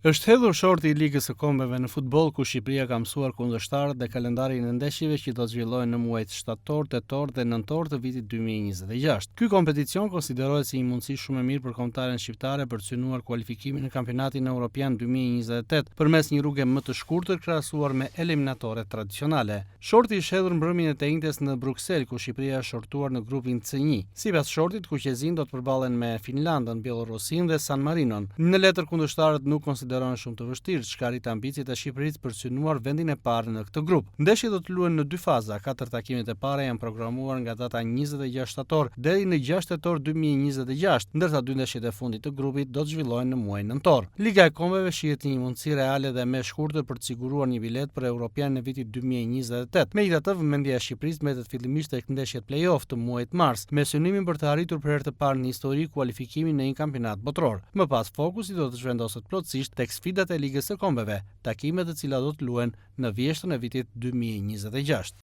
Është hedhur shorti i Ligës së Kombeve në futboll ku Shqipëria ka mësuar kundërshtarët dhe kalendarin e ndeshjeve që do të zhvillohen në muajt shtator, tetor dhe nëntor të vitit 2026. Ky kompeticion konsiderohet si një mundësi shumë e mirë për kombëtaren shqiptare për të synuar kualifikimin në kampionatin evropian 2028 përmes një rruge më të shkurtër krahasuar me eliminatoret tradicionale. Shorti është hedhur mbrëmjen e të në Bruksel ku Shqipëria është shortuar në grupin C1. Sipas shortit, kuqezin do të përballen me Finlandën, Bielorusin dhe San Marinon. Në letër kundërshtarët nuk konsiderohen shumë të vështirë, çka rrit ambicjet e Shqipërisë për të synuar vendin e parë në këtë grup. Ndeshjet do të luhen në 2 faza. 4 takimet e para janë programuar nga data 26 shtator deri në 6 tetor 2026, ndërsa 2 ndeshjet e fundit të grupit do të zhvillohen në muajin nëntor. Liga e Kombeve shihet një mundësi reale dhe më e shkurtër për të siguruar një bilet për Europian në vitin 2028. Megjithatë, vëmendja e Shqipërisë mbetet fillimisht tek ndeshjet play-off të muajit mars, me synimin për të arritur për herë të parë në histori kualifikimin në një kampionat botror. Më pas, fokusi do të zhvendoset plotësisht tek sfidat e Ligës së Kombeve, takimet të cilat do të luhen në vjeshtën e vitit 2026.